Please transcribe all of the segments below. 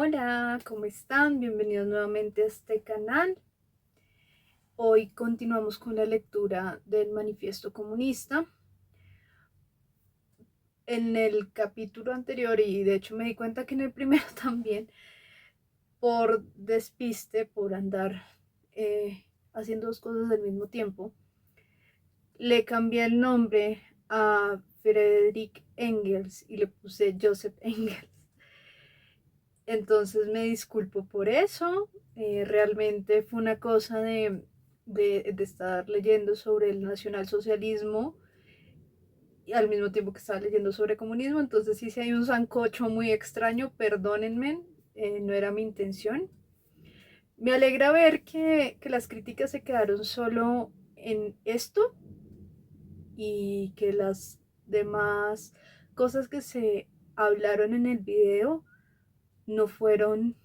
Hola, ¿cómo están? Bienvenidos nuevamente a este canal. Hoy continuamos con la lectura del Manifiesto Comunista. En el capítulo anterior, y de hecho me di cuenta que en el primero también, por despiste, por andar haciendo dos cosas al mismo tiempo, le cambié el nombre a Friedrich Engels y le puse Joseph Engels. Entonces me disculpo por eso. Realmente fue una cosa de estar leyendo sobre el nacionalsocialismo y al mismo tiempo que estaba leyendo sobre comunismo. Entonces sí, si hay un sancocho muy extraño, perdónenme, no era mi intención. Me alegra ver que las críticas se quedaron solo en esto y que las demás cosas que se hablaron en el video no fueron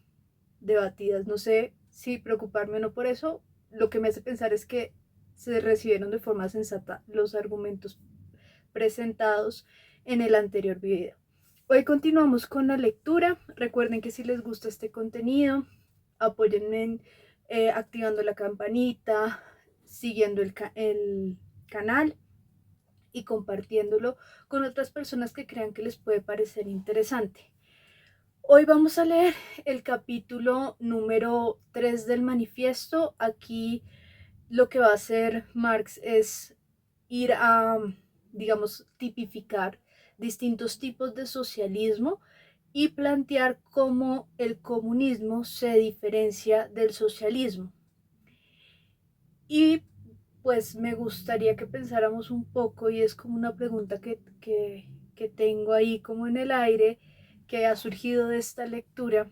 debatidas. No sé si preocuparme o no por eso. Lo que me hace pensar es que se recibieron de forma sensata los argumentos presentados en el anterior video. Hoy continuamos con la lectura. Recuerden que si les gusta este contenido, apóyenme activando la campanita, siguiendo el canal y compartiéndolo con otras personas que crean que les puede parecer interesante. Hoy vamos a leer el capítulo número 3 del manifiesto. Aquí lo que va a hacer Marx es ir a, digamos, tipificar distintos tipos de socialismo y plantear cómo el comunismo se diferencia del socialismo. Y pues me gustaría que pensáramos un poco, y es como una pregunta que tengo ahí como en el aire, que ha surgido de esta lectura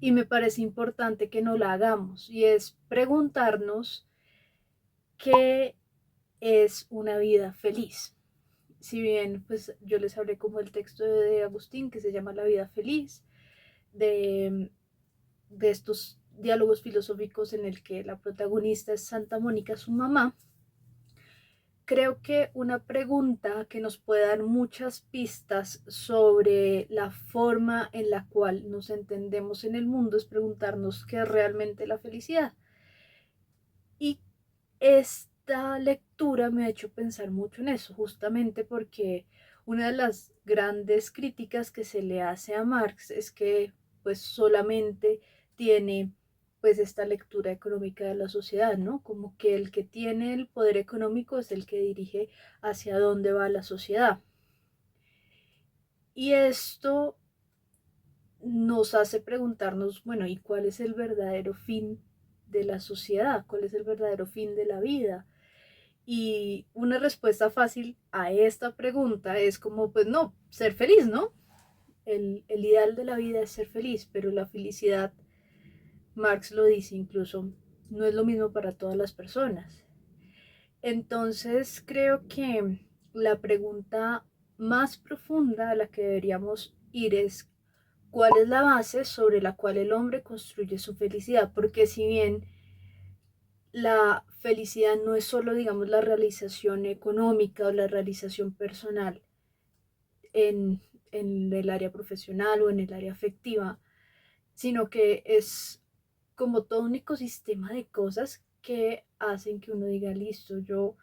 y me parece importante que no la hagamos, y es preguntarnos qué es una vida feliz. Si bien pues yo les hablé como el texto de Agustín que se llama La vida feliz, de estos diálogos filosóficos en el que la protagonista es Santa Mónica, su mamá, creo que una pregunta que nos puede dar muchas pistas sobre la forma en la cual nos entendemos en el mundo es preguntarnos qué es realmente la felicidad. Y esta lectura me ha hecho pensar mucho en eso, justamente porque una de las grandes críticas que se le hace a Marx es que pues solamente tiene pues esta lectura económica de la sociedad, ¿no? Como que el que tiene el poder económico es el que dirige hacia dónde va la sociedad. Y esto nos hace preguntarnos, bueno, ¿y cuál es el verdadero fin de la sociedad? ¿Cuál es el verdadero fin de la vida? Y una respuesta fácil a esta pregunta es como, pues no, ser feliz, ¿no? El ideal de la vida es ser feliz, pero la felicidad, Marx lo dice incluso, no es lo mismo para todas las personas. Entonces creo que la pregunta más profunda a la que deberíamos ir es cuál es la base sobre la cual el hombre construye su felicidad, porque si bien la felicidad no es solo, digamos, la realización económica o la realización personal en, en el área profesional o en el área afectiva, sino que es como todo un ecosistema de cosas que hacen que uno diga, listo, yo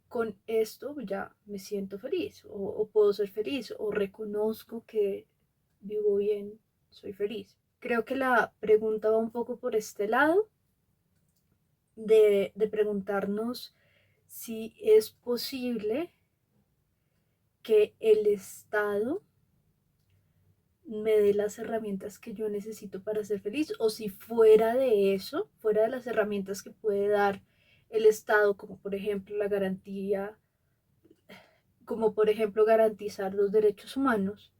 con esto ya me siento feliz o puedo ser feliz o reconozco que vivo bien, soy feliz. Creo que la pregunta va un poco por este lado de preguntarnos si es posible que el Estado me dé las herramientas que yo necesito para ser feliz, o si fuera de eso, fuera de las herramientas que puede dar el Estado, como por ejemplo la garantía, como por ejemplo garantizar los derechos humanos,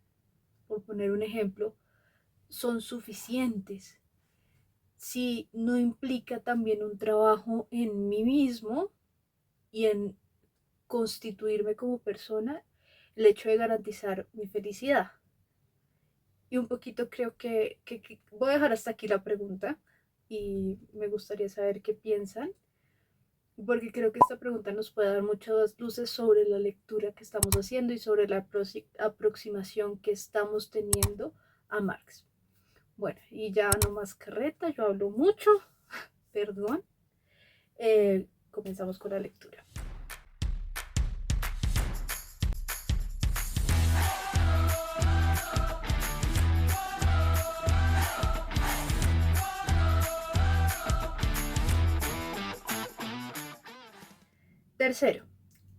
por poner un ejemplo, son suficientes. Si no implica también un trabajo en mí mismo y en constituirme como persona, el hecho de garantizar mi felicidad. Y un poquito creo que voy a dejar hasta aquí la pregunta y me gustaría saber qué piensan, porque creo que esta pregunta nos puede dar muchas luces sobre la lectura que estamos haciendo y sobre la aproximación que estamos teniendo a Marx. Bueno, y ya no más carreta, yo hablo mucho, perdón. Comenzamos con la lectura. Tercero,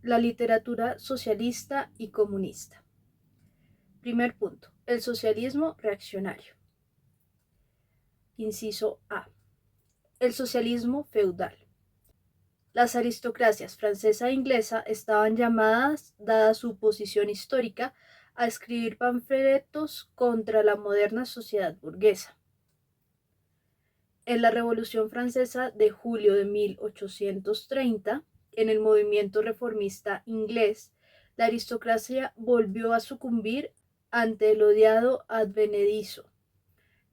la literatura socialista y comunista. Primer punto, el socialismo reaccionario. Inciso A. El socialismo feudal. Las aristocracias francesa e inglesa estaban llamadas, dada su posición histórica, a escribir panfletos contra la moderna sociedad burguesa. En la Revolución Francesa de julio de 1830, en el movimiento reformista inglés, la aristocracia volvió a sucumbir ante el odiado advenedizo.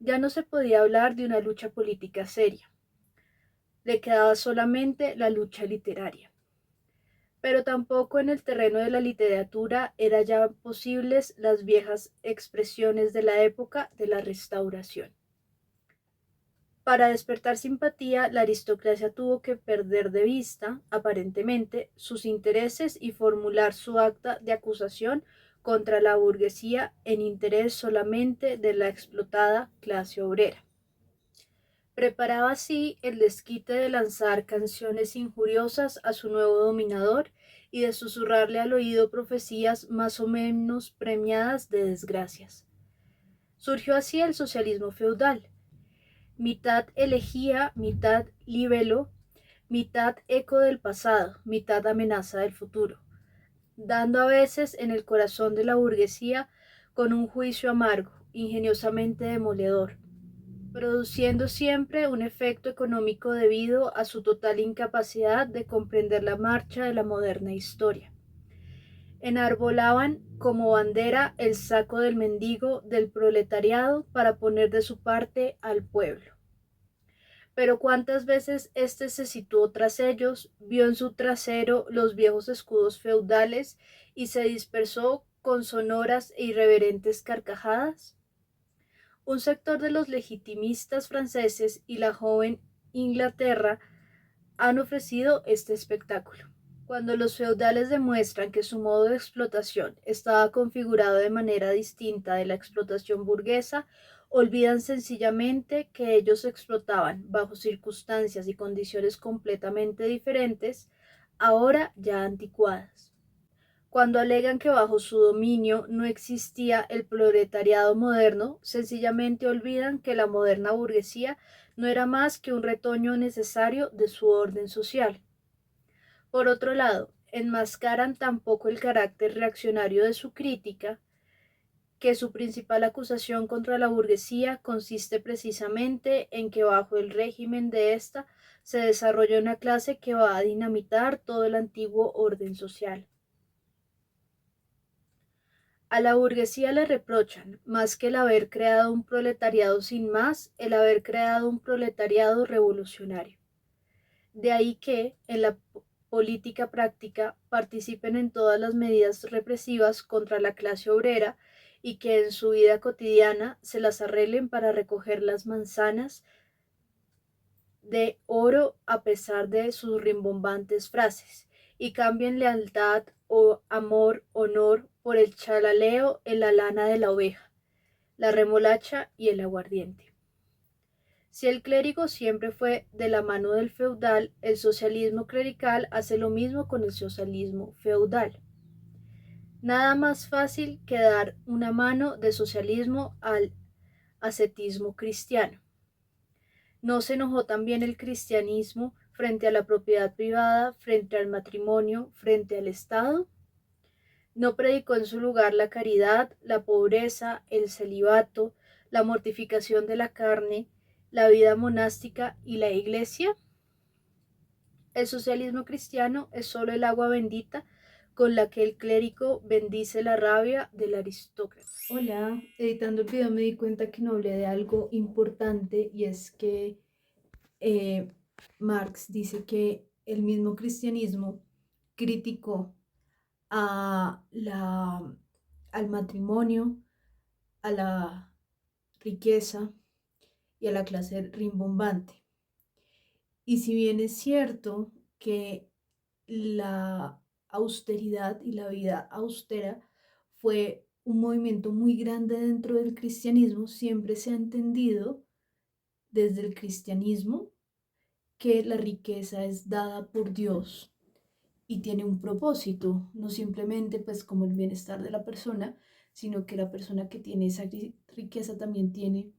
Ya no se podía hablar de una lucha política seria. Le quedaba solamente la lucha literaria. Pero tampoco en el terreno de la literatura eran ya posibles las viejas expresiones de la época de la Restauración. Para despertar simpatía, la aristocracia tuvo que perder de vista, aparentemente, sus intereses y formular su acta de acusación contra la burguesía en interés solamente de la explotada clase obrera. Preparaba así el desquite de lanzar canciones injuriosas a su nuevo dominador y de susurrarle al oído profecías más o menos premiadas de desgracias. Surgió así el socialismo feudal, mitad elegía, mitad libelo, mitad eco del pasado, mitad amenaza del futuro, dando a veces en el corazón de la burguesía con un juicio amargo, ingeniosamente demoledor, produciendo siempre un efecto económico debido a su total incapacidad de comprender la marcha de la moderna historia. Enarbolaban como bandera el saco del mendigo del proletariado para poner de su parte al pueblo. Pero cuántas veces éste se situó tras ellos, vio en su trasero los viejos escudos feudales y se dispersó con sonoras e irreverentes carcajadas. Un sector de los legitimistas franceses y la joven Inglaterra han ofrecido este espectáculo. Cuando los feudales demuestran que su modo de explotación estaba configurado de manera distinta de la explotación burguesa, olvidan sencillamente que ellos explotaban bajo circunstancias y condiciones completamente diferentes, ahora ya anticuadas. Cuando alegan que bajo su dominio no existía el proletariado moderno, sencillamente olvidan que la moderna burguesía no era más que un retoño necesario de su orden social. Por otro lado, enmascaran tampoco el carácter reaccionario de su crítica, que su principal acusación contra la burguesía consiste precisamente en que bajo el régimen de ésta se desarrolla una clase que va a dinamitar todo el antiguo orden social. A la burguesía le reprochan, más que el haber creado un proletariado sin más, el haber creado un proletariado revolucionario. De ahí que, en la política práctica, participen en todas las medidas represivas contra la clase obrera y que en su vida cotidiana se las arreglen para recoger las manzanas de oro a pesar de sus rimbombantes frases, y cambien lealtad o amor, honor por el chalaleo en la lana de la oveja, la remolacha y el aguardiente. Si el clérigo siempre fue de la mano del feudal, el socialismo clerical hace lo mismo con el socialismo feudal. Nada más fácil que dar una mano de socialismo al ascetismo cristiano. ¿No se enojó también el cristianismo frente a la propiedad privada, frente al matrimonio, frente al Estado? ¿No predicó en su lugar la caridad, la pobreza, el celibato, la mortificación de la carne, la vida monástica y la iglesia? El socialismo cristiano es solo el agua bendita con la que el clérigo bendice la rabia del aristócrata. Hola, editando el video me di cuenta que no hablé de algo importante, y es que Marx dice que el mismo cristianismo criticó a al matrimonio, a la riqueza y a la clase rimbombante. Y si bien es cierto que la austeridad y la vida austera fue un movimiento muy grande dentro del cristianismo, siempre se ha entendido desde el cristianismo que la riqueza es dada por Dios y tiene un propósito, no simplemente pues como el bienestar de la persona, sino que la persona que tiene esa riqueza también tiene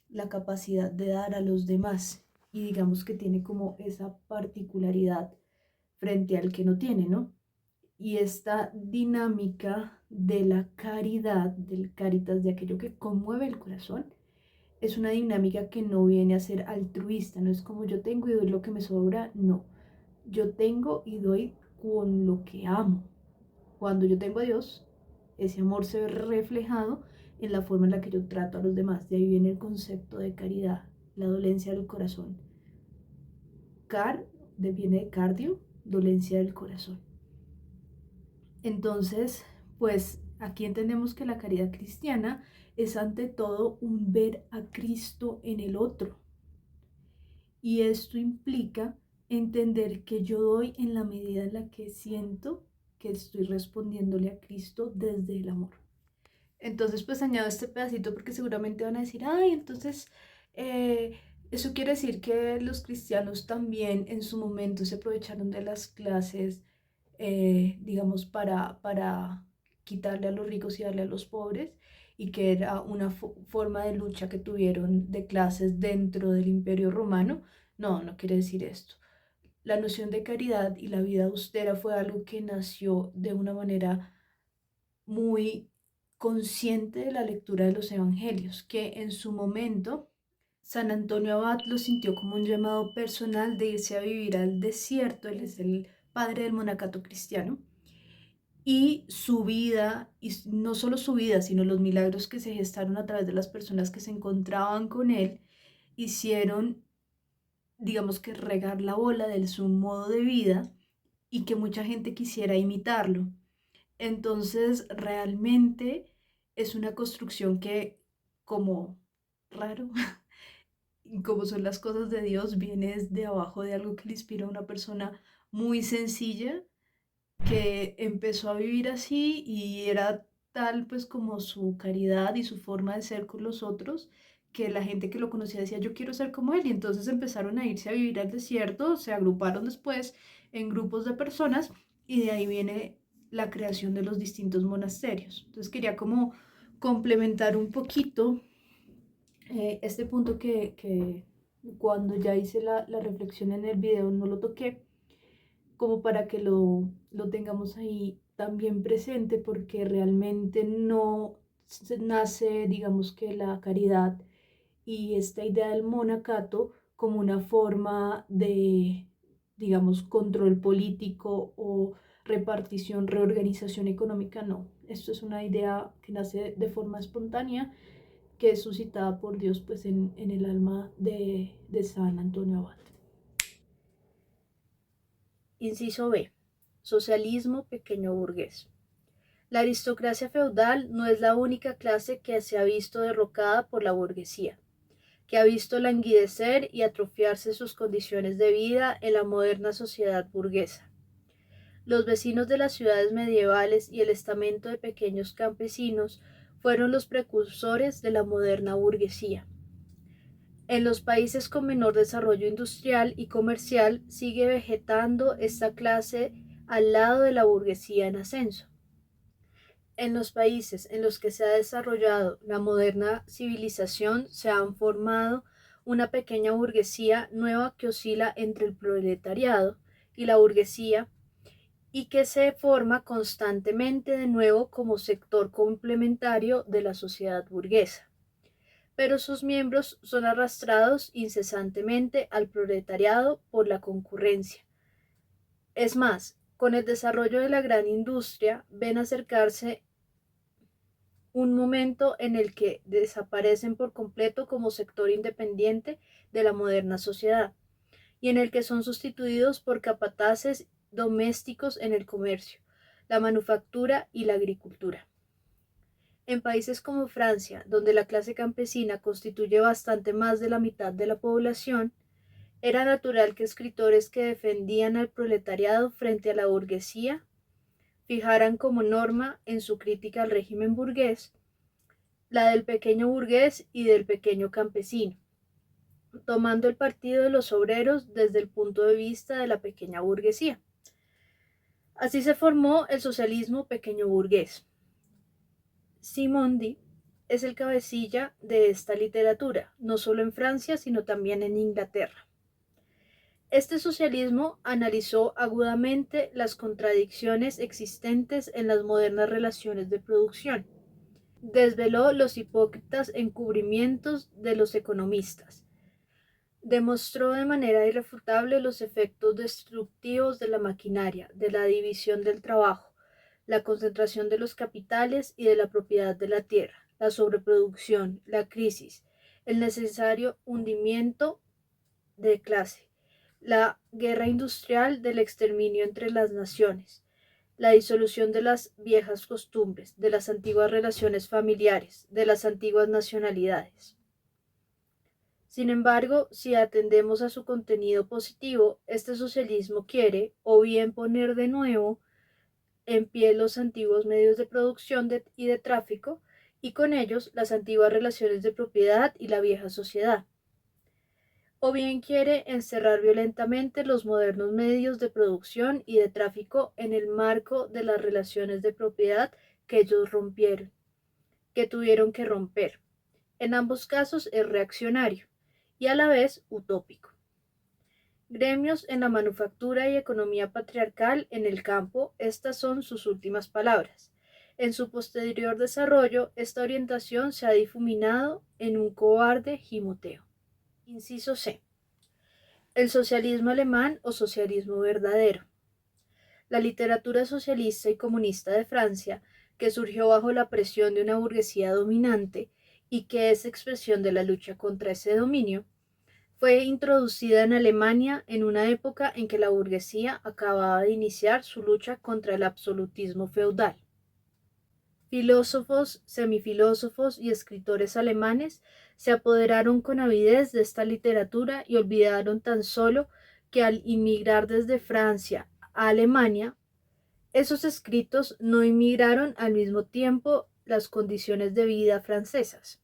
la capacidad de dar a los demás y digamos que tiene como esa particularidad frente al que no tiene, ¿no? Y esta dinámica de la caridad, del caritas, de aquello que conmueve el corazón, es una dinámica que no viene a ser altruista, no es como yo tengo y doy lo que me sobra, no. Yo tengo y doy con lo que amo. Cuando yo tengo a Dios, ese amor se ve reflejado en la forma en la que yo trato a los demás. De ahí viene el concepto de caridad, la dolencia del corazón. Viene de cardio, dolencia del corazón. Entonces, pues aquí entendemos que la caridad cristiana es ante todo un ver a Cristo en el otro. Y esto implica entender que yo doy en la medida en la que siento que estoy respondiéndole a Cristo desde el amor. Entonces, pues añado este pedacito porque seguramente van a decir, ay, entonces, eso quiere decir que los cristianos también en su momento se aprovecharon de las clases, digamos, para quitarle a los ricos y darle a los pobres, y que era una forma de lucha que tuvieron de clases dentro del Imperio Romano. No, no quiere decir esto. La noción de caridad y la vida austera fue algo que nació de una manera muy consciente de la lectura de los evangelios, que en su momento San Antonio Abad lo sintió como un llamado personal de irse a vivir al desierto. Él es el padre del monacato cristiano. Y su vida, y no solo su vida, sino los milagros que se gestaron a través de las personas que se encontraban con él, hicieron, digamos que regar la bola de su modo de vida y que mucha gente quisiera imitarlo. Entonces, realmente es una construcción que, como raro, como son las cosas de Dios, viene desde abajo de algo que le inspira a una persona muy sencilla que empezó a vivir así y era tal pues como su caridad y su forma de ser con los otros, que la gente que lo conocía decía yo quiero ser como él, y entonces empezaron a irse a vivir al desierto, se agruparon después en grupos de personas y de ahí viene la creación de los distintos monasterios. Entonces quería como complementar un poquito este punto que cuando ya hice la reflexión en el video no lo toqué, como para que lo tengamos ahí también presente, porque realmente no nace, digamos que la caridad y esta idea del monacato como una forma de, digamos, control político o repartición, reorganización económica, no. Esto es una idea que nace de forma espontánea, que es suscitada por Dios pues en el alma de San Antonio Abad. Inciso B. Socialismo pequeño burgués. La aristocracia feudal no es la única clase que se ha visto derrocada por la burguesía, que ha visto languidecer y atrofiarse sus condiciones de vida en la moderna sociedad burguesa. Los vecinos de las ciudades medievales y el estamento de pequeños campesinos fueron los precursores de la moderna burguesía. En los países con menor desarrollo industrial y comercial sigue vegetando esta clase al lado de la burguesía en ascenso. En los países en los que se ha desarrollado la moderna civilización se han formado una pequeña burguesía nueva que oscila entre el proletariado y la burguesía y que se forma constantemente de nuevo como sector complementario de la sociedad burguesa, pero sus miembros son arrastrados incesantemente al proletariado por la concurrencia. Es más, con el desarrollo de la gran industria ven acercarse un momento en el que desaparecen por completo como sector independiente de la moderna sociedad y en el que son sustituidos por capataces domésticos en el comercio, la manufactura y la agricultura. En países como Francia, donde la clase campesina constituye bastante más de la mitad de la población, era natural que escritores que defendían al proletariado frente a la burguesía fijaran como norma en su crítica al régimen burgués la del pequeño burgués y del pequeño campesino, tomando el partido de los obreros desde el punto de vista de la pequeña burguesía. Así se formó el socialismo pequeño burgués. Simondi es el cabecilla de esta literatura, no solo en Francia, sino también en Inglaterra. Este socialismo analizó agudamente las contradicciones existentes en las modernas relaciones de producción. Desveló los hipócritas encubrimientos de los economistas. Demostró de manera irrefutable los efectos destructivos de la maquinaria, de la división del trabajo, la concentración de los capitales y de la propiedad de la tierra, la sobreproducción, la crisis, el necesario hundimiento de clase, la guerra industrial del exterminio entre las naciones, la disolución de las viejas costumbres, de las antiguas relaciones familiares, de las antiguas nacionalidades. Sin embargo, si atendemos a su contenido positivo, este socialismo quiere o bien poner de nuevo en pie los antiguos medios de producción y de tráfico, y con ellos las antiguas relaciones de propiedad y la vieja sociedad, o bien quiere encerrar violentamente los modernos medios de producción y de tráfico en el marco de las relaciones de propiedad que ellos rompieron, que tuvieron que romper. En ambos casos es reaccionario y a la vez utópico. Gremios en la manufactura y economía patriarcal en el campo, estas son sus últimas palabras. En su posterior desarrollo, esta orientación se ha difuminado en un cobarde gimoteo. Inciso C. El socialismo alemán o socialismo verdadero. La literatura socialista y comunista de Francia, que surgió bajo la presión de una burguesía dominante y que es expresión de la lucha contra ese dominio, fue introducida en Alemania en una época en que la burguesía acababa de iniciar su lucha contra el absolutismo feudal. Filósofos, semifilósofos y escritores alemanes se apoderaron con avidez de esta literatura y olvidaron tan solo que al inmigrar desde Francia a Alemania, esos escritos no inmigraron al mismo tiempo las condiciones de vida francesas.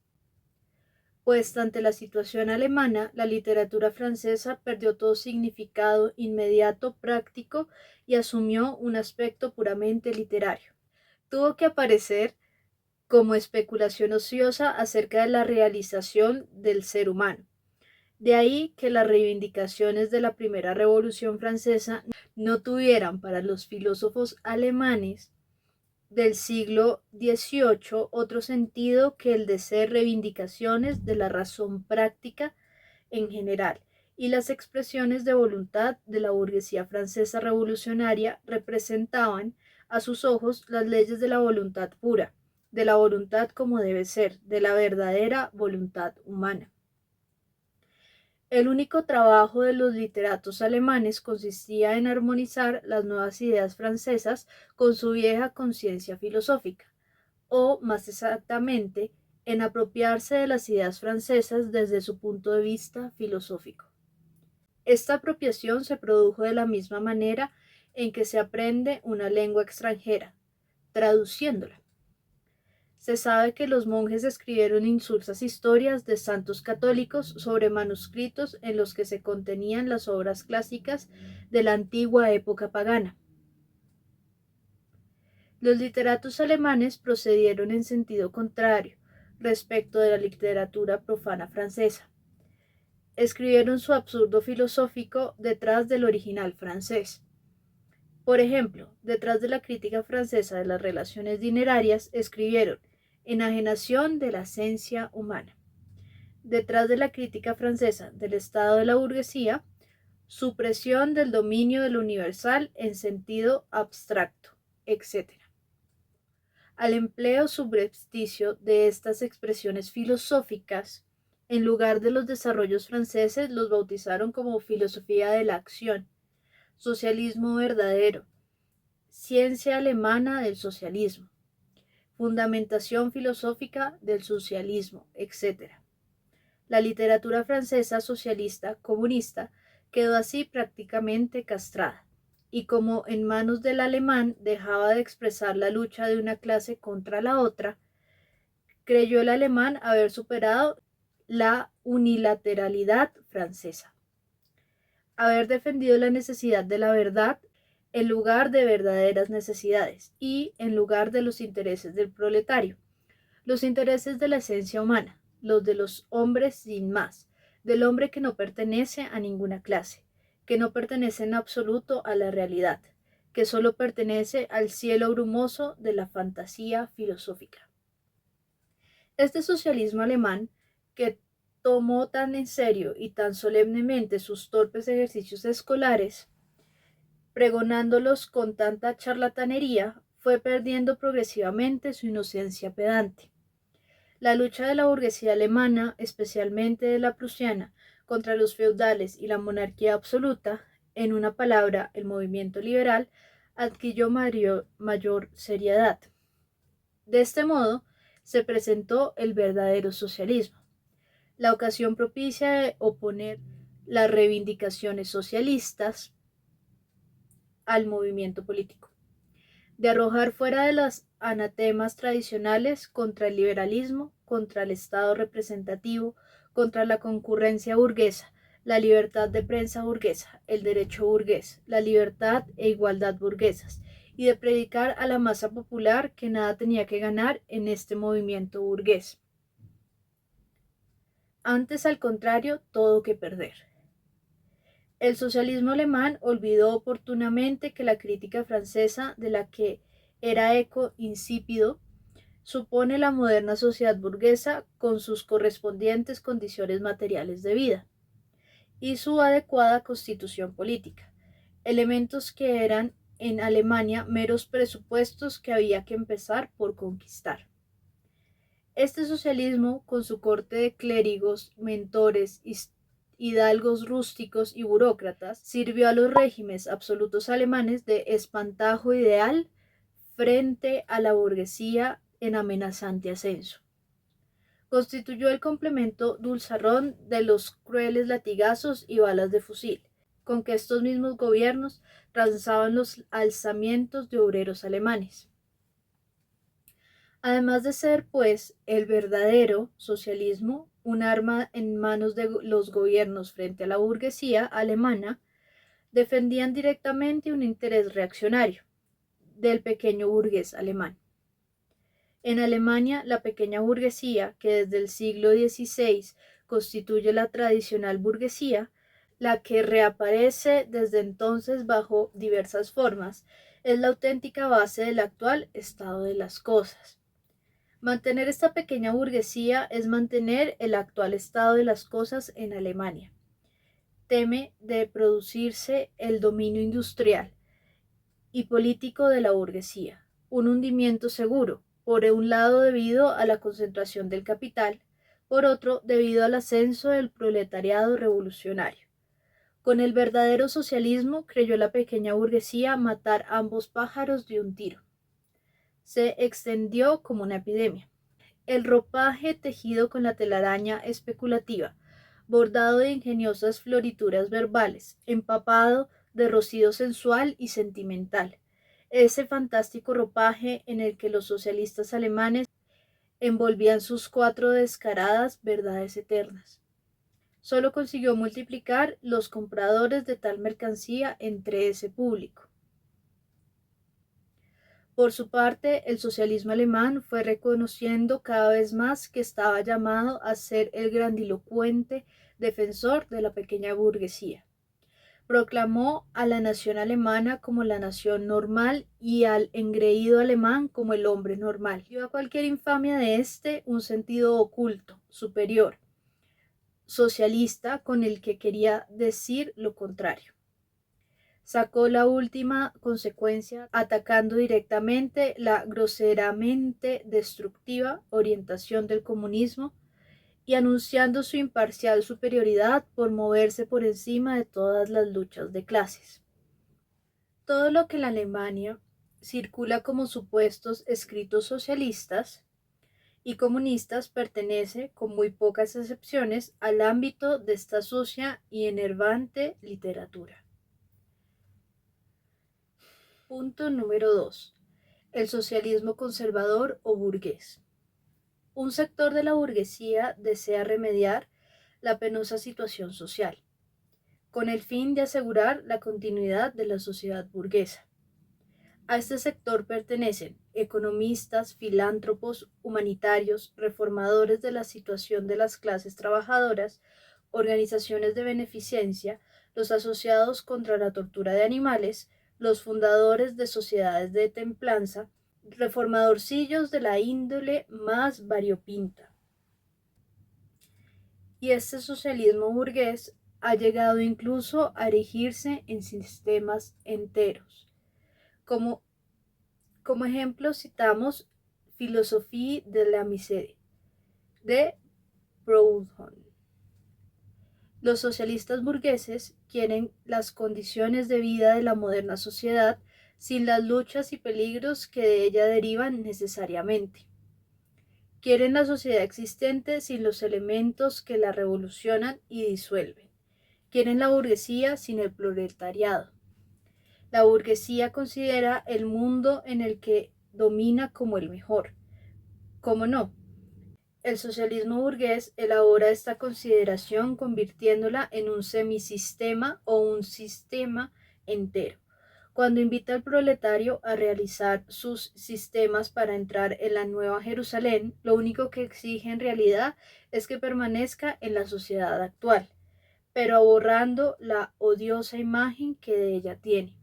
Pues ante la situación alemana, la literatura francesa perdió todo significado inmediato práctico y asumió un aspecto puramente literario. Tuvo que aparecer como especulación ociosa acerca de la realización del ser humano. De ahí que las reivindicaciones de la primera Revolución Francesa no tuvieran para los filósofos alemanes del siglo XVIII otro sentido que el de ser reivindicaciones de la razón práctica en general, y las expresiones de voluntad de la burguesía francesa revolucionaria representaban a sus ojos las leyes de la voluntad pura, de la voluntad como debe ser, de la verdadera voluntad humana. El único trabajo de los literatos alemanes consistía en armonizar las nuevas ideas francesas con su vieja conciencia filosófica, o, más exactamente, en apropiarse de las ideas francesas desde su punto de vista filosófico. Esta apropiación se produjo de la misma manera en que se aprende una lengua extranjera, traduciéndola. Se sabe que los monjes escribieron insulsas historias de santos católicos sobre manuscritos en los que se contenían las obras clásicas de la antigua época pagana. Los literatos alemanes procedieron en sentido contrario respecto de la literatura profana francesa. Escribieron su absurdo filosófico detrás del original francés. Por ejemplo, detrás de la crítica francesa de las relaciones dinerarias escribieron enajenación de la esencia humana. Detrás de la crítica francesa del estado de la burguesía, supresión del dominio de lo universal en sentido abstracto, etc. Al empleo subrepticio de estas expresiones filosóficas, en lugar de los desarrollos franceses, los bautizaron como filosofía de la acción, socialismo verdadero, ciencia alemana del socialismo. fundamentación filosófica del socialismo, etc. La literatura francesa socialista comunista quedó así prácticamente castrada, y como en manos del alemán dejaba de expresar la lucha de una clase contra la otra, creyó el alemán haber superado la unilateralidad francesa, haber defendido la necesidad de la verdad en lugar de verdaderas necesidades y en lugar de los intereses del proletario, los intereses de la esencia humana, los de los hombres sin más, del hombre que no pertenece a ninguna clase, que no pertenece en absoluto a la realidad, que solo pertenece al cielo brumoso de la fantasía filosófica. Este socialismo alemán, que tomó tan en serio y tan solemnemente sus torpes ejercicios escolares, pregonándolos con tanta charlatanería, fue perdiendo progresivamente su inocencia pedante. La lucha de la burguesía alemana, especialmente de la prusiana, contra los feudales y la monarquía absoluta, en una palabra, el movimiento liberal, adquirió mayor seriedad. De este modo, se presentó el verdadero socialismo, la ocasión propicia de oponer las reivindicaciones socialistas al movimiento político, de arrojar fuera de los anatemas tradicionales contra el liberalismo, contra el Estado representativo, contra la concurrencia burguesa, la libertad de prensa burguesa, el derecho burgués, la libertad e igualdad burguesas, y de predicar a la masa popular que nada tenía que ganar en este movimiento burgués. Antes, al contrario, todo que perder. El socialismo alemán olvidó oportunamente que la crítica francesa, de la que era eco insípido, supone la moderna sociedad burguesa con sus correspondientes condiciones materiales de vida y su adecuada constitución política, elementos que eran en Alemania meros presupuestos que había que empezar por conquistar. Este socialismo, con su corte de clérigos, mentores, hidalgos rústicos y burócratas, sirvió a los regímenes absolutos alemanes de espantajo ideal frente a la burguesía en amenazante ascenso. Constituyó el complemento dulzarrón de los crueles latigazos y balas de fusil, con que estos mismos gobiernos transaban los alzamientos de obreros alemanes. Además de ser, pues, el verdadero socialismo un arma en manos de los gobiernos frente a la burguesía alemana, defendían directamente un interés reaccionario del pequeño burgués alemán. En Alemania, la pequeña burguesía, que desde el siglo XVI constituye la tradicional burguesía, la que reaparece desde entonces bajo diversas formas, es la auténtica base del actual estado de las cosas. Mantener esta pequeña burguesía es mantener el actual estado de las cosas en Alemania. Teme de producirse el dominio industrial y político de la burguesía, un hundimiento seguro, por un lado debido a la concentración del capital, por otro debido al ascenso del proletariado revolucionario. Con el verdadero socialismo creyó la pequeña burguesía matar ambos pájaros de un tiro. Se extendió como una epidemia. El ropaje tejido con la telaraña especulativa, bordado de ingeniosas florituras verbales, empapado de rocío sensual y sentimental, ese fantástico ropaje en el que los socialistas alemanes envolvían sus 4 descaradas verdades eternas. Solo consiguió multiplicar los compradores de tal mercancía entre ese público. Por su parte, el socialismo alemán fue reconociendo cada vez más que estaba llamado a ser el grandilocuente defensor de la pequeña burguesía. Proclamó a la nación alemana como la nación normal y al engreído alemán como el hombre normal. Dio a cualquier infamia de éste un sentido oculto, superior, socialista, con el que quería decir lo contrario. Sacó la última consecuencia atacando directamente la groseramente destructiva orientación del comunismo y anunciando su imparcial superioridad por moverse por encima de todas las luchas de clases. Todo lo que la Alemania circula como supuestos escritos socialistas y comunistas pertenece, con muy pocas excepciones, al ámbito de esta sucia y enervante literatura. Punto número 2. El socialismo conservador o burgués. Un sector de la burguesía desea remediar la penosa situación social, con el fin de asegurar la continuidad de la sociedad burguesa. A este sector pertenecen economistas, filántropos, humanitarios, reformadores de la situación de las clases trabajadoras, organizaciones de beneficencia, los asociados contra la tortura de animales, los fundadores de sociedades de templanza, reformadorcillos de la índole más variopinta. Y este socialismo burgués ha llegado incluso a erigirse en sistemas enteros. Como ejemplo citamos Philosophie de la Misère de Proudhon. Los socialistas burgueses quieren las condiciones de vida de la moderna sociedad sin las luchas y peligros que de ella derivan necesariamente. Quieren la sociedad existente sin los elementos que la revolucionan y disuelven. Quieren la burguesía sin el proletariado. La burguesía considera el mundo en el que domina como el mejor. ¿Cómo no? El socialismo burgués elabora esta consideración convirtiéndola en un semisistema o un sistema entero. Cuando invita al proletario a realizar sus sistemas para entrar en la Nueva Jerusalén, lo único que exige en realidad es que permanezca en la sociedad actual, pero borrando la odiosa imagen que de ella tiene.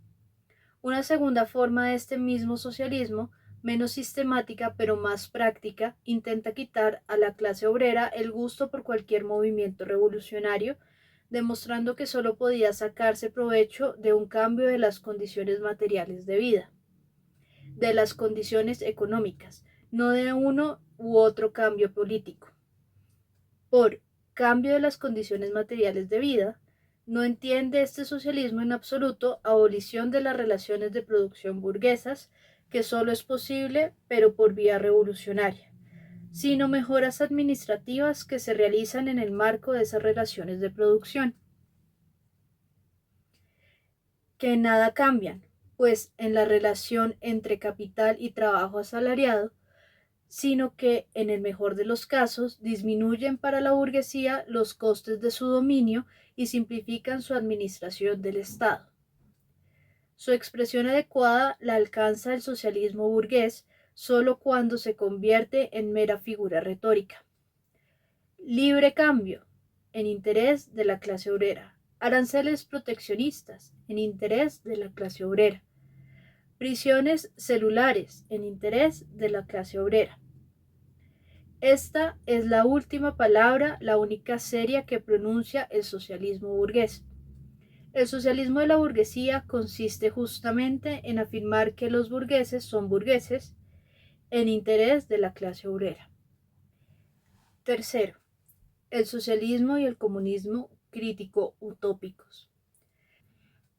Una segunda forma de este mismo socialismo, menos sistemática pero más práctica, intenta quitar a la clase obrera el gusto por cualquier movimiento revolucionario, demostrando que sólo podía sacarse provecho de un cambio de las condiciones materiales de vida, de las condiciones económicas, no de uno u otro cambio político. Por cambio de las condiciones materiales de vida, no entiende este socialismo en absoluto abolición de las relaciones de producción burguesas, que solo es posible, pero por vía revolucionaria, sino mejoras administrativas que se realizan en el marco de esas relaciones de producción, que nada cambian, pues en la relación entre capital y trabajo asalariado, sino que, en el mejor de los casos, disminuyen para la burguesía los costes de su dominio y simplifican su administración del Estado. Su expresión adecuada la alcanza el socialismo burgués solo cuando se convierte en mera figura retórica. Libre cambio, en interés de la clase obrera. Aranceles proteccionistas, en interés de la clase obrera. Prisiones celulares, en interés de la clase obrera. Esta es la última palabra, la única seria que pronuncia el socialismo burgués. El socialismo de la burguesía consiste justamente en afirmar que los burgueses son burgueses en interés de la clase obrera. Tercero, el socialismo y el comunismo crítico utópicos.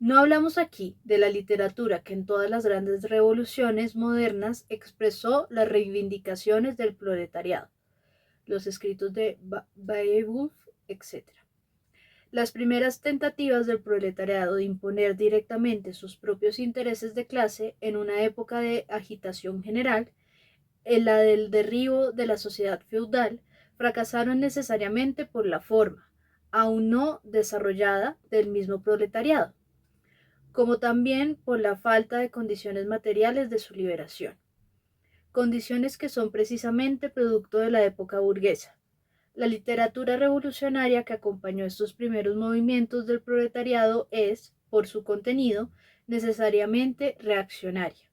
No hablamos aquí de la literatura que en todas las grandes revoluciones modernas expresó las reivindicaciones del proletariado, los escritos de Beowulf, etc. Las primeras tentativas del proletariado de imponer directamente sus propios intereses de clase en una época de agitación general, en la del derribo de la sociedad feudal, fracasaron necesariamente por la forma, aún no desarrollada, del mismo proletariado, como también por la falta de condiciones materiales de su liberación, condiciones que son precisamente producto de la época burguesa. La literatura revolucionaria que acompañó estos primeros movimientos del proletariado es, por su contenido, necesariamente reaccionaria.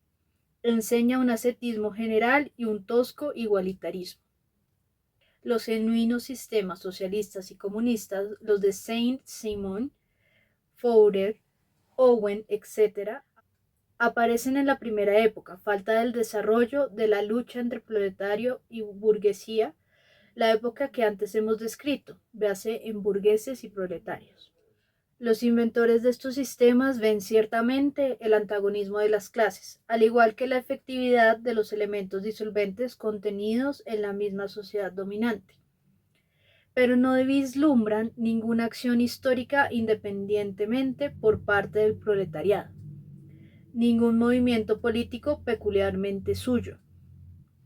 Enseña un ascetismo general y un tosco igualitarismo. Los genuinos sistemas socialistas y comunistas, los de Saint-Simon, Fourier, Owen, etc., aparecen en la primera época, falta del desarrollo de la lucha entre proletario y burguesía, la época que antes hemos descrito, véase en burgueses y proletarios. Los inventores de estos sistemas ven ciertamente el antagonismo de las clases, al igual que la efectividad de los elementos disolventes contenidos en la misma sociedad dominante, pero no vislumbran ninguna acción histórica independientemente por parte del proletariado, ningún movimiento político peculiarmente suyo.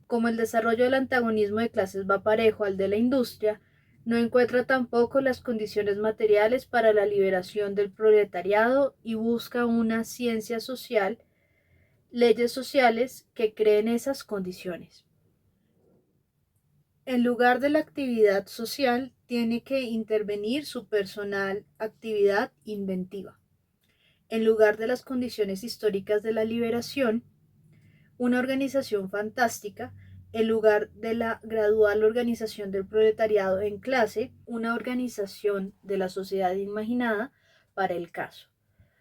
Como el desarrollo del antagonismo de clases va parejo al de la industria, no encuentra tampoco las condiciones materiales para la liberación del proletariado y busca una ciencia social, leyes sociales que creen esas condiciones. En lugar de la actividad social, tiene que intervenir su personal actividad inventiva. En lugar de las condiciones históricas de la liberación, una organización fantástica, en lugar de la gradual organización del proletariado en clase, una organización de la sociedad imaginada para el caso.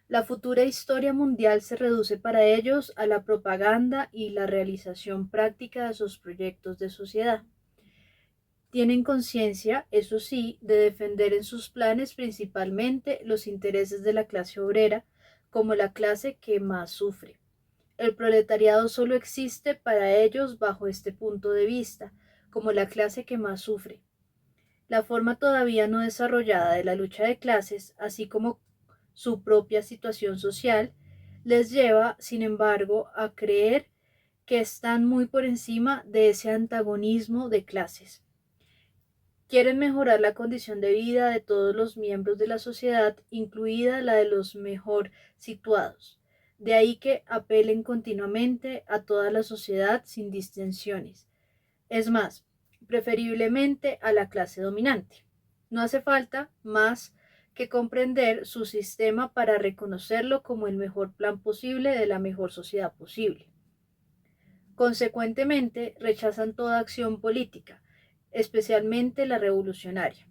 La futura historia mundial se reduce para ellos a la propaganda y la realización práctica de sus proyectos de sociedad. Tienen conciencia, eso sí, de defender en sus planes principalmente los intereses de la clase obrera como la clase que más sufre. El proletariado solo existe para ellos bajo este punto de vista, como la clase que más sufre. La forma todavía no desarrollada de la lucha de clases, así como su propia situación social, les lleva, sin embargo, a creer que están muy por encima de ese antagonismo de clases. Quieren mejorar la condición de vida de todos los miembros de la sociedad, incluida la de los mejor situados. De ahí que apelen continuamente a toda la sociedad sin distinciones. Es más, preferiblemente a la clase dominante. No hace falta más que comprender su sistema para reconocerlo como el mejor plan posible de la mejor sociedad posible. Consecuentemente, rechazan toda acción política, especialmente la revolucionaria.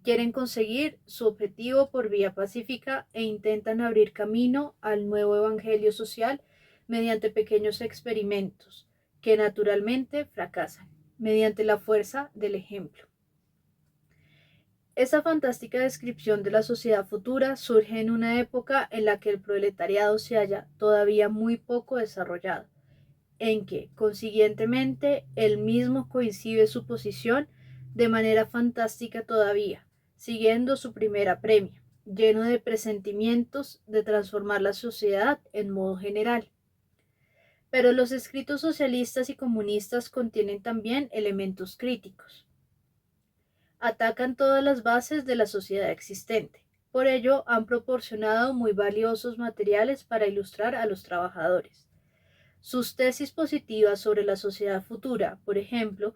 Quieren conseguir su objetivo por vía pacífica e intentan abrir camino al nuevo evangelio social mediante pequeños experimentos, que naturalmente fracasan, mediante la fuerza del ejemplo. Esa fantástica descripción de la sociedad futura surge en una época en la que el proletariado se halla todavía muy poco desarrollado, en que, consiguientemente, él mismo coincide su posición de manera fantástica todavía, siguiendo su primera premia, lleno de presentimientos de transformar la sociedad en modo general. Pero los escritos socialistas y comunistas contienen también elementos críticos. Atacan todas las bases de la sociedad existente. Por ello, han proporcionado muy valiosos materiales para ilustrar a los trabajadores. Sus tesis positivas sobre la sociedad futura, por ejemplo,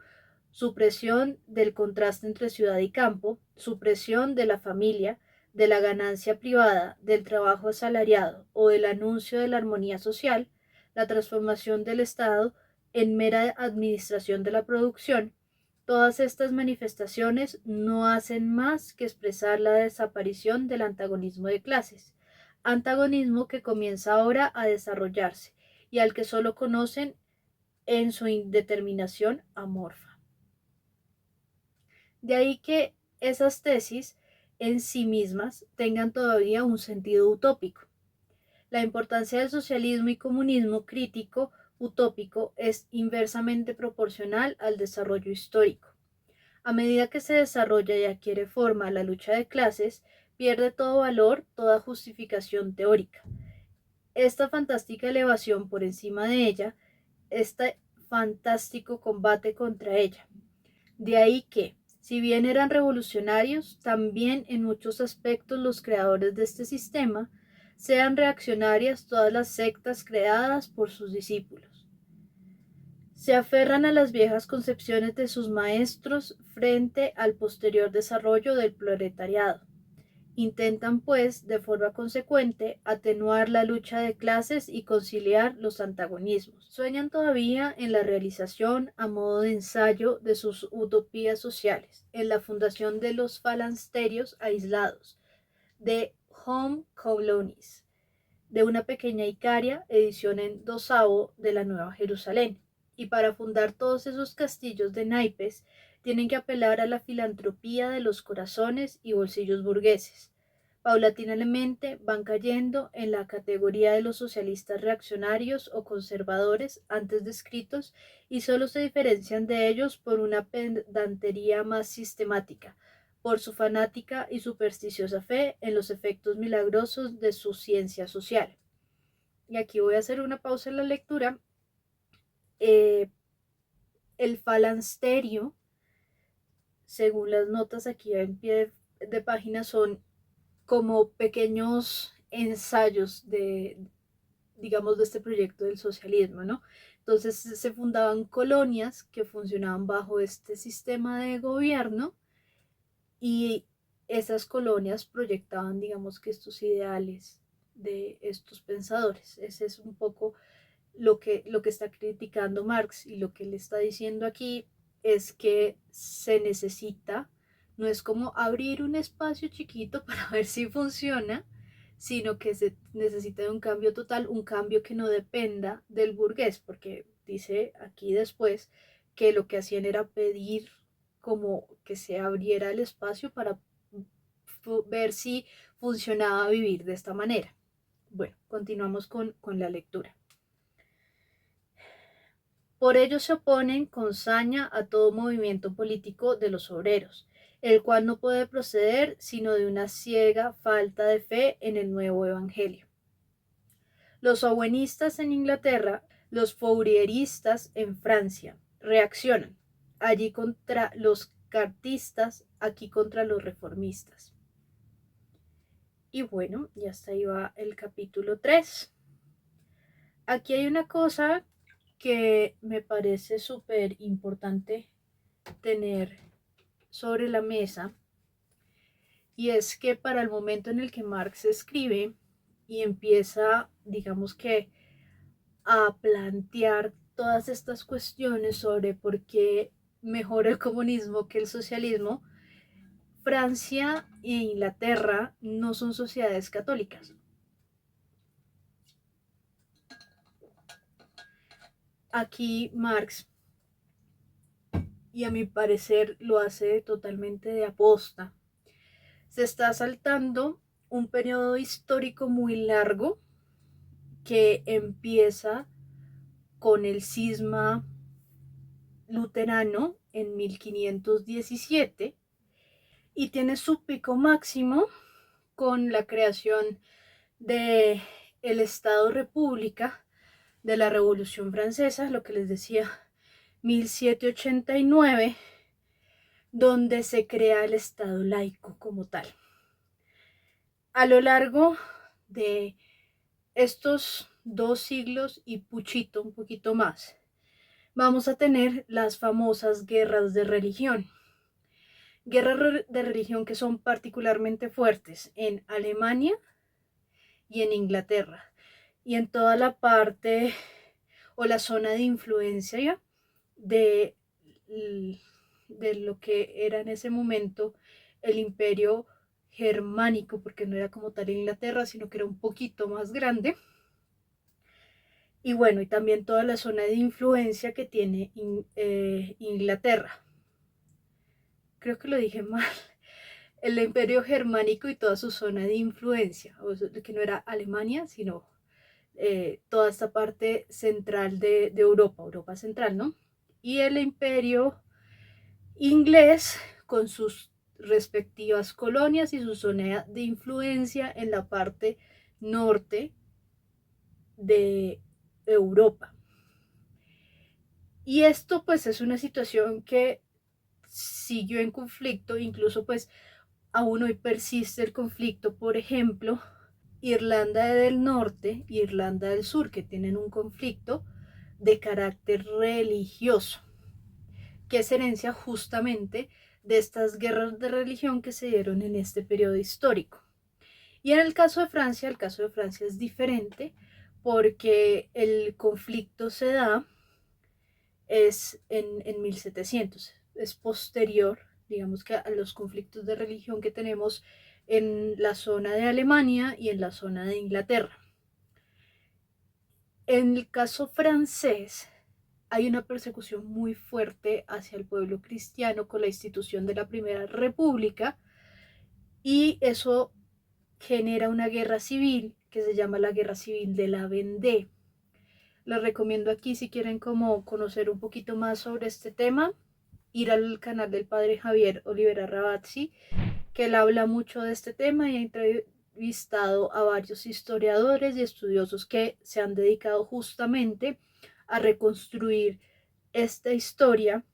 supresión del contraste entre ciudad y campo, supresión de la familia, de la ganancia privada, del trabajo asalariado o del anuncio de la armonía social, la transformación del Estado en mera administración de la producción, todas estas manifestaciones no hacen más que expresar la desaparición del antagonismo de clases, antagonismo que comienza ahora a desarrollarse y al que solo conocen en su indeterminación amorfa. De ahí que esas tesis en sí mismas tengan todavía un sentido utópico. La importancia del socialismo y comunismo crítico utópico es inversamente proporcional al desarrollo histórico. A medida que se desarrolla y adquiere forma la lucha de clases, pierde todo valor, toda justificación teórica. Esta fantástica elevación por encima de ella, este fantástico combate contra ella. De ahí que, si bien eran revolucionarios, también en muchos aspectos los creadores de este sistema, sean reaccionarias todas las sectas creadas por sus discípulos. Se aferran a las viejas concepciones de sus maestros frente al posterior desarrollo del proletariado. Intentan, pues, de forma consecuente, atenuar la lucha de clases y conciliar los antagonismos. Sueñan todavía en la realización, a modo de ensayo, de sus utopías sociales, en la fundación de los falansterios aislados, de Home Colonies, de una pequeña Icaria, edición en dosavo de la Nueva Jerusalén. Y para fundar todos esos castillos de naipes, tienen que apelar a la filantropía de los corazones y bolsillos burgueses, Paulatinamente van cayendo en la categoría de los socialistas reaccionarios o conservadores antes descritos y solo se diferencian de ellos por una pedantería más sistemática, por su fanática y supersticiosa fe en los efectos milagrosos de su ciencia social. Y aquí voy a hacer una pausa en la lectura. El falansterio, según las notas aquí en pie de página, son como pequeños ensayos digamos, de este proyecto del socialismo, ¿no? Entonces se fundaban colonias que funcionaban bajo este sistema de gobierno y esas colonias proyectaban, digamos, que estos ideales de estos pensadores. Ese es un poco lo que está criticando Marx, y lo que le está diciendo aquí es que se necesita, no es como abrir un espacio chiquito para ver si funciona, sino que se necesita de un cambio total, un cambio que no dependa del burgués, porque dice aquí después que lo que hacían era pedir como que se abriera el espacio para ver si funcionaba vivir de esta manera. Bueno, continuamos con la lectura. Por ello se oponen con saña a todo movimiento político de los obreros, el cual no puede proceder sino de una ciega falta de fe en el nuevo evangelio. Los owenistas en Inglaterra, los fourieristas en Francia, reaccionan, allí contra los cartistas, aquí contra los reformistas. Y bueno, ya hasta ahí va el capítulo 3. Aquí hay una cosa que me parece súper importante tener sobre la mesa, y es que para el momento en el que Marx escribe y empieza, digamos que, a plantear todas estas cuestiones sobre por qué mejor el comunismo que el socialismo, Francia e Inglaterra no son sociedades católicas. Aquí Marx, y a mi parecer lo hace totalmente de aposta, se está saltando un periodo histórico muy largo que empieza con el cisma luterano en 1517 y tiene su pico máximo con la creación de el Estado República de la Revolución Francesa, lo que les decía, 1789, donde se crea el Estado laico como tal. A lo largo de estos 2 siglos y puchito, un poquito más, vamos a tener las famosas guerras de religión. Guerras de religión que son particularmente fuertes en Alemania y en Inglaterra, y en toda la parte o la zona de influencia de, de lo que era en ese momento el imperio germánico, porque no era como tal Inglaterra, sino que era un poquito más grande. Y bueno, y también toda la zona de influencia que tiene Inglaterra. Creo que lo dije mal. El imperio germánico y toda su zona de influencia, que no era Alemania, sino toda esta parte central de Europa, Europa central, ¿no? Y el imperio inglés con sus respectivas colonias y su zona de influencia en la parte norte de Europa. Y esto pues es una situación que siguió en conflicto, incluso pues aún hoy persiste el conflicto. Por ejemplo, Irlanda del Norte y Irlanda del Sur, que tienen un conflicto de carácter religioso, que es herencia justamente de estas guerras de religión que se dieron en este periodo histórico. Y en el caso de Francia es diferente, porque el conflicto se da es en 1700, es posterior, digamos, que a los conflictos de religión que tenemos en la zona de Alemania y en la zona de Inglaterra. En el caso francés hay una persecución muy fuerte hacia el pueblo cristiano con la institución de la Primera República, y eso genera una guerra civil que se llama la Guerra Civil de la Vendée. Les recomiendo aquí, si quieren como conocer un poquito más sobre este tema, ir al canal del padre Javier Olivera Rabazzi, que él habla mucho de este tema y ha entrevistado a varios historiadores y estudiosos que se han dedicado justamente a reconstruir esta historia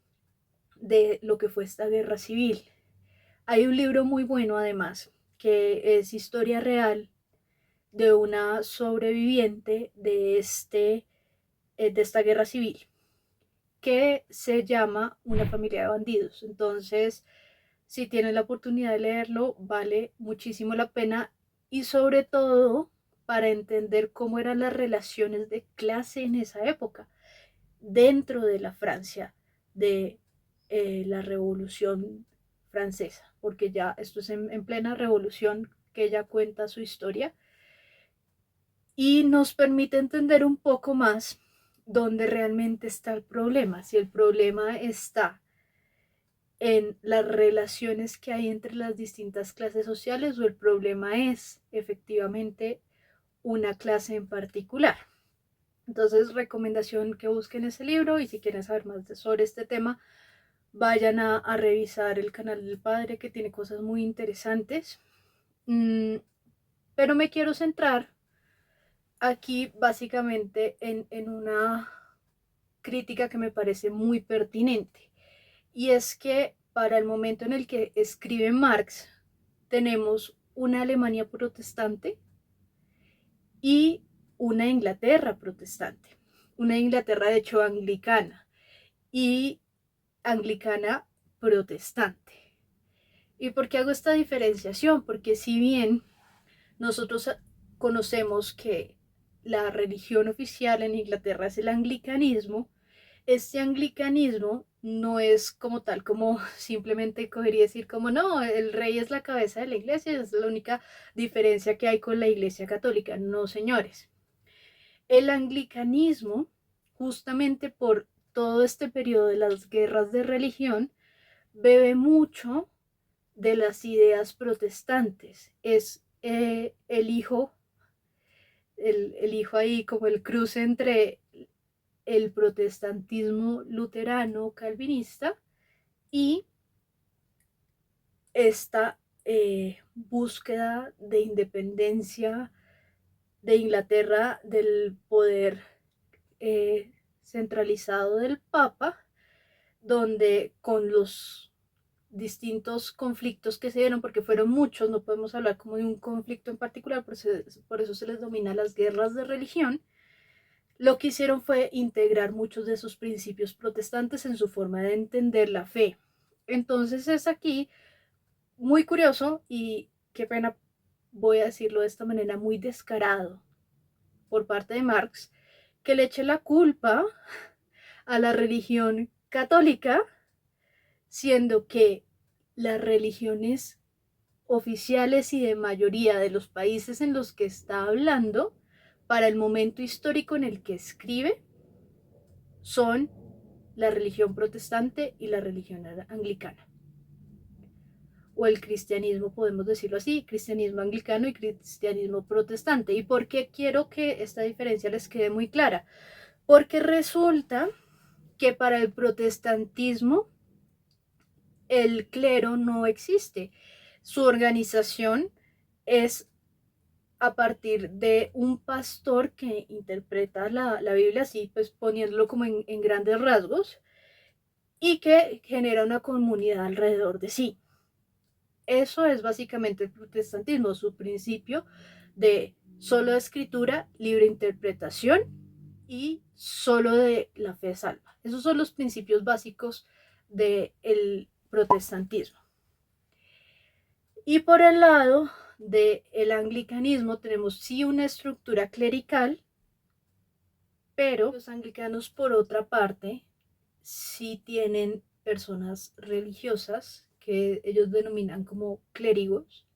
de lo que fue esta guerra civil. Hay un libro muy bueno además, que es Historia Real de una sobreviviente de esta guerra civil, que se llama Una familia de bandidos. Entonces, si tienen la oportunidad de leerlo, vale muchísimo la pena, y sobre todo para entender cómo eran las relaciones de clase en esa época, dentro de la Francia de la Revolución Francesa, porque ya esto es en plena revolución que ella cuenta su historia, y nos permite entender un poco más dónde realmente está el problema, si el problema está en las relaciones que hay entre las distintas clases sociales o el problema es efectivamente una clase en particular. Entonces, recomendación que busquen ese libro, y si quieren saber más sobre este tema, vayan a revisar el canal del padre, que tiene cosas muy interesantes. Pero me quiero centrar aquí básicamente en una crítica que me parece muy pertinente, y es que para el momento en el que escribe Marx tenemos una Alemania protestante y una Inglaterra protestante, una Inglaterra de hecho anglicana y anglicana protestante. ¿Y por qué hago esta diferenciación? Porque si bien nosotros conocemos que la religión oficial en Inglaterra es el anglicanismo, este anglicanismo no es como tal, como simplemente coger y decir como no, el rey es la cabeza de la iglesia, es la única diferencia que hay con la iglesia católica. No, señores. El anglicanismo, justamente por todo este periodo de las guerras de religión, bebe mucho de las ideas protestantes. Es el hijo ahí, como el cruce entre el protestantismo luterano calvinista y esta búsqueda de independencia de Inglaterra del poder centralizado del Papa, donde con los distintos conflictos que se dieron, porque fueron muchos, no podemos hablar como de un conflicto en particular, por eso se les domina las guerras de religión, lo que hicieron fue integrar muchos de esos principios protestantes en su forma de entender la fe. Entonces es aquí muy curioso, y qué pena, voy a decirlo de esta manera, muy descarado por parte de Marx, que le eche la culpa a la religión católica, siendo que las religiones oficiales y de mayoría de los países en los que está hablando, para el momento histórico en el que escribe, son la religión protestante y la religión anglicana. O el cristianismo, podemos decirlo así, cristianismo anglicano y cristianismo protestante. ¿Y por qué quiero que esta diferencia les quede muy clara? Porque resulta que para el protestantismo el clero no existe. Su organización es a partir de un pastor que interpreta la Biblia así, pues poniéndolo como en grandes rasgos, y que genera una comunidad alrededor de sí. Eso es básicamente el protestantismo, su principio de solo escritura, libre interpretación y solo de la fe salva. Esos son los principios básicos del protestantismo. Y por el lado del anglicanismo tenemos sí una estructura clerical, pero los anglicanos, por otra parte, sí tienen personas religiosas que ellos denominan como clérigos,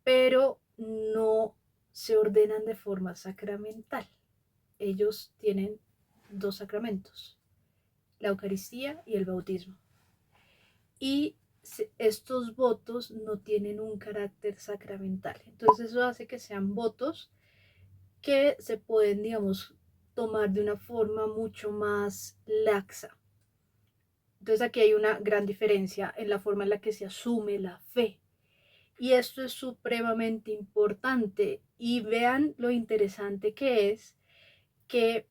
pero no se ordenan de forma sacramental. Ellos tienen dos sacramentos, la Eucaristía y el bautismo. Y estos votos no tienen un carácter sacramental. Entonces eso hace que sean votos que se pueden, digamos, tomar de una forma mucho más laxa. Entonces aquí hay una gran diferencia en la forma en la que se asume la fe. Y esto es supremamente importante. Y vean lo interesante que es que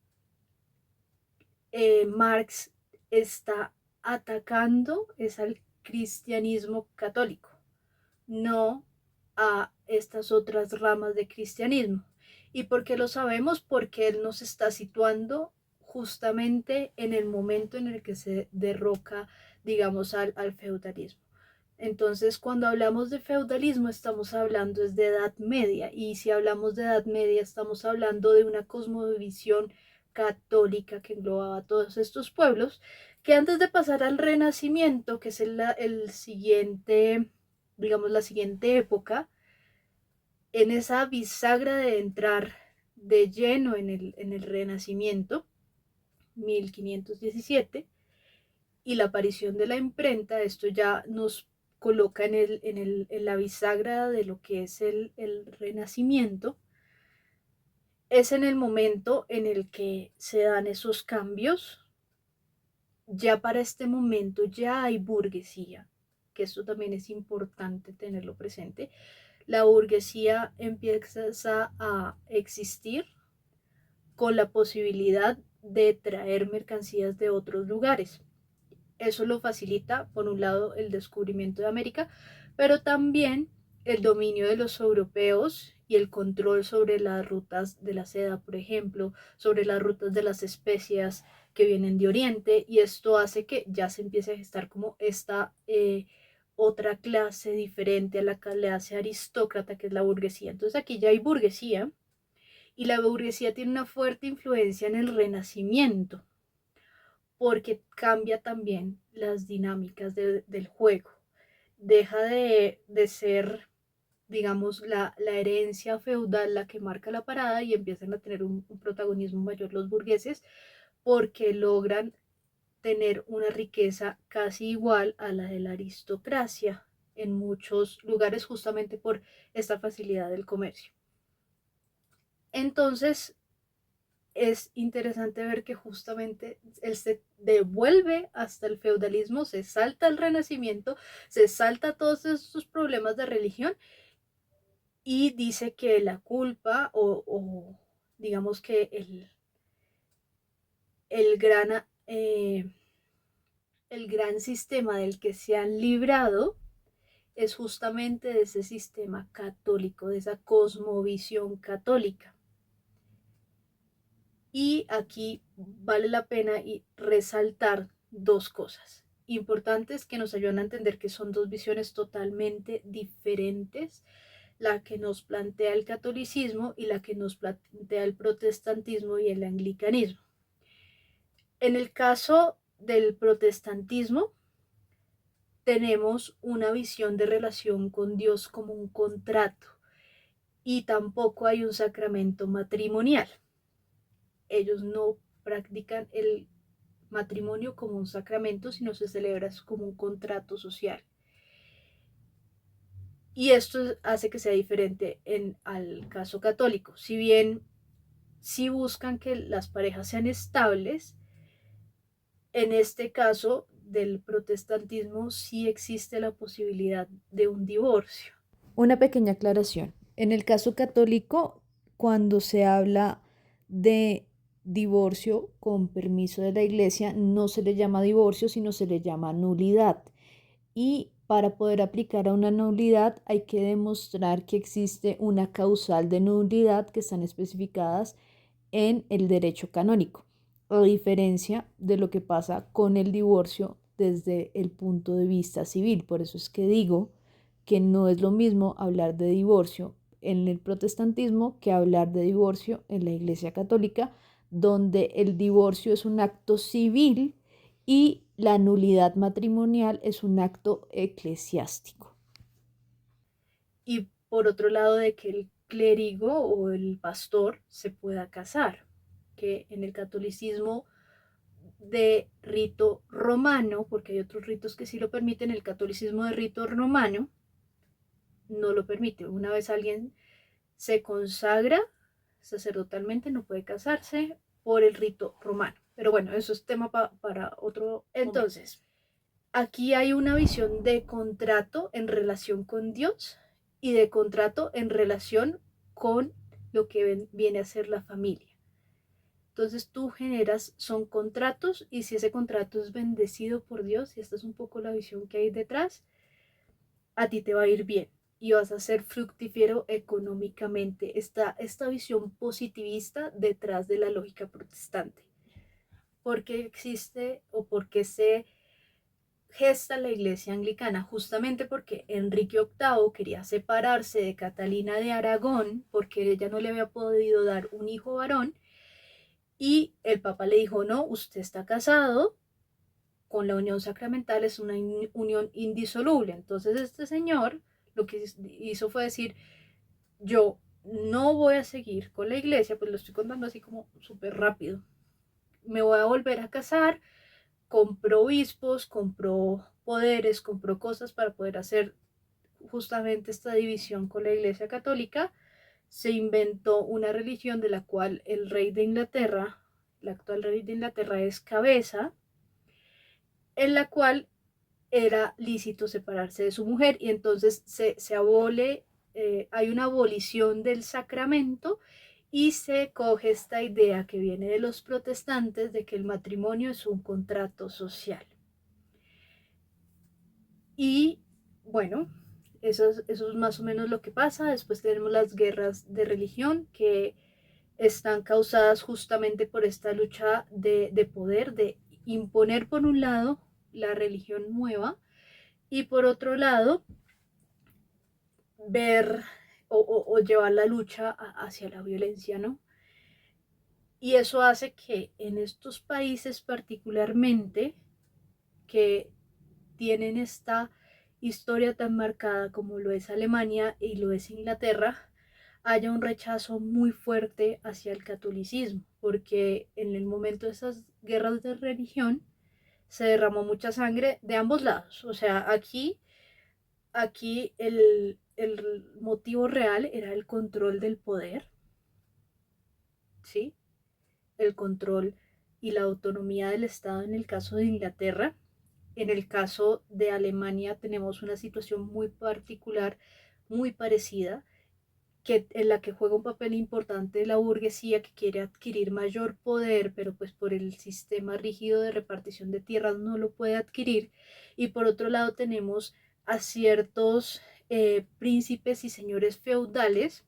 Marx está atacando es al cristianismo católico, no a estas otras ramas de cristianismo. ¿Y por qué lo sabemos? Porque él nos está situando justamente en el momento en el que se derroca, digamos, al feudalismo. Entonces, cuando hablamos de feudalismo, estamos hablando es de Edad Media, y si hablamos de Edad Media, estamos hablando de una cosmovisión católica que englobaba a todos estos pueblos, que antes de pasar al Renacimiento, que es el siguiente, digamos, la siguiente época, en esa bisagra de entrar de lleno en el Renacimiento, 1517, y la aparición de la imprenta, esto ya nos coloca en la bisagra de lo que es el Renacimiento. Es en el momento en el que se dan esos cambios. Ya para este momento ya hay burguesía, que esto también es importante tenerlo presente. La burguesía empieza a existir con la posibilidad de traer mercancías de otros lugares. Eso lo facilita, por un lado, el descubrimiento de América, pero también el dominio de los europeos y el control sobre las rutas de la seda, por ejemplo, sobre las rutas de las especias que vienen de Oriente, y esto hace que ya se empiece a gestar como esta otra clase diferente a la clase aristócrata, que es la burguesía. Entonces aquí ya hay burguesía, y la burguesía tiene una fuerte influencia en el Renacimiento, porque cambia también las dinámicas del juego. Deja de ser, digamos, la herencia feudal la que marca la parada, y empiezan a tener un protagonismo mayor los burgueses, porque logran tener una riqueza casi igual a la de la aristocracia en muchos lugares, justamente por esta facilidad del comercio. Entonces, es interesante ver que justamente él se devuelve hasta el feudalismo, se salta el renacimiento, se salta todos estos problemas de religión, y dice que la culpa o digamos que el gran, eh, el gran sistema del que se han librado es justamente de ese sistema católico, de esa cosmovisión católica. Y aquí vale la pena resaltar dos cosas importantes que nos ayudan a entender que son dos visiones totalmente diferentes, la que nos plantea el catolicismo y la que nos plantea el protestantismo y el anglicanismo. En el caso del protestantismo, tenemos una visión de relación con Dios como un contrato, y tampoco hay un sacramento matrimonial. Ellos no practican el matrimonio como un sacramento, sino se celebra como un contrato social. Y esto hace que sea diferente al caso católico. Si bien sí buscan que las parejas sean estables, en este caso del protestantismo sí existe la posibilidad de un divorcio. Una pequeña aclaración. En el caso católico, cuando se habla de divorcio con permiso de la iglesia, no se le llama divorcio, sino se le llama nulidad. Y para poder aplicar a una nulidad hay que demostrar que existe una causal de nulidad que están especificadas en el derecho canónico, a diferencia de lo que pasa con el divorcio desde el punto de vista civil. Por eso es que digo que no es lo mismo hablar de divorcio en el protestantismo que hablar de divorcio en la Iglesia Católica, donde el divorcio es un acto civil y la nulidad matrimonial es un acto eclesiástico. Y por otro lado, de que el clérigo o el pastor se pueda casar, que en el catolicismo de rito romano, porque hay otros ritos que sí lo permiten, el catolicismo de rito romano no lo permite. Una vez alguien se consagra sacerdotalmente, no puede casarse por el rito romano. Pero bueno, eso es tema para otro. Entonces, aquí hay una visión de contrato en relación con Dios y de contrato en relación con lo que viene a ser la familia. Entonces tú generas, son contratos, y si ese contrato es bendecido por Dios, y esta es un poco la visión que hay detrás, a ti te va a ir bien y vas a ser fructífero económicamente. Esta visión positivista detrás de la lógica protestante. ¿Por qué existe o por qué se gesta la iglesia anglicana? Justamente porque Enrique VIII quería separarse de Catalina de Aragón porque ella no le había podido dar un hijo varón, y el Papa le dijo: no, usted está casado con la unión sacramental, es una unión indisoluble. Entonces este señor lo que hizo fue decir: yo no voy a seguir con la iglesia, pues lo estoy contando así como súper rápido, me voy a volver a casar, compró obispos, compró poderes, compró cosas para poder hacer justamente esta división con la iglesia católica. Se inventó una religión de la cual el rey de Inglaterra, el actual rey de Inglaterra, es cabeza, en la cual era lícito separarse de su mujer, y entonces se abole, hay una abolición del sacramento y se coge esta idea que viene de los protestantes de que el matrimonio es un contrato social. Y bueno, eso es más o menos lo que pasa. Después tenemos las guerras de religión que están causadas justamente por esta lucha de poder, de imponer por un lado la religión nueva y por otro lado ver o llevar la lucha hacia la violencia, ¿no? Y eso hace que en estos países particularmente, que tienen esta historia tan marcada como lo es Alemania y lo es Inglaterra, haya un rechazo muy fuerte hacia el catolicismo, porque en el momento de esas guerras de religión se derramó mucha sangre de ambos lados. O sea, aquí el motivo real era el control del poder, ¿sí? El control y la autonomía del Estado en el caso de Inglaterra. En el caso de Alemania tenemos una situación muy particular, muy parecida, en la que juega un papel importante la burguesía, que quiere adquirir mayor poder, pero pues por el sistema rígido de repartición de tierras no lo puede adquirir. Y por otro lado tenemos a ciertos príncipes y señores feudales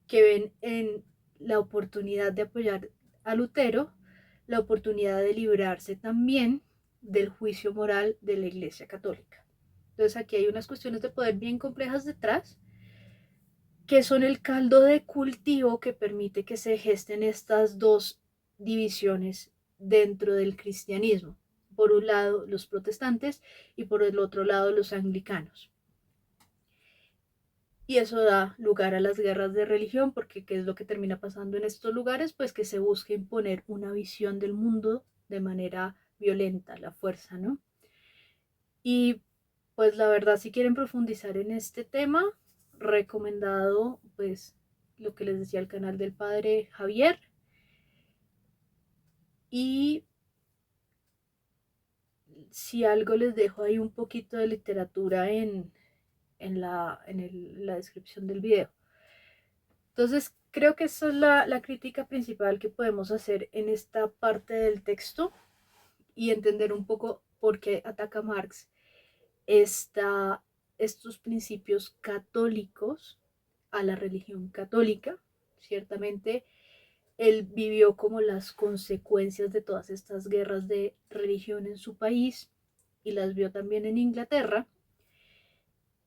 que ven en la oportunidad de apoyar a Lutero la oportunidad de librarse también del juicio moral de la Iglesia Católica. Entonces aquí hay unas cuestiones de poder bien complejas detrás, que son el caldo de cultivo que permite que se gesten estas dos divisiones dentro del cristianismo. Por un lado los protestantes y por el otro lado los anglicanos. Y eso da lugar a las guerras de religión, porque ¿qué es lo que termina pasando en estos lugares? Pues que se busca imponer una visión del mundo de manera violenta, la fuerza, ¿no? Y pues la verdad, si quieren profundizar en este tema, recomendado pues lo que les decía, el canal del padre Javier. Y si algo les dejo ahí un poquito de literatura en la descripción del video. Entonces, creo que esa es la crítica principal que podemos hacer en esta parte del texto, y entender un poco por qué ataca Marx estos principios católicos a la religión católica. Ciertamente, él vivió como las consecuencias de todas estas guerras de religión en su país y las vio también en Inglaterra,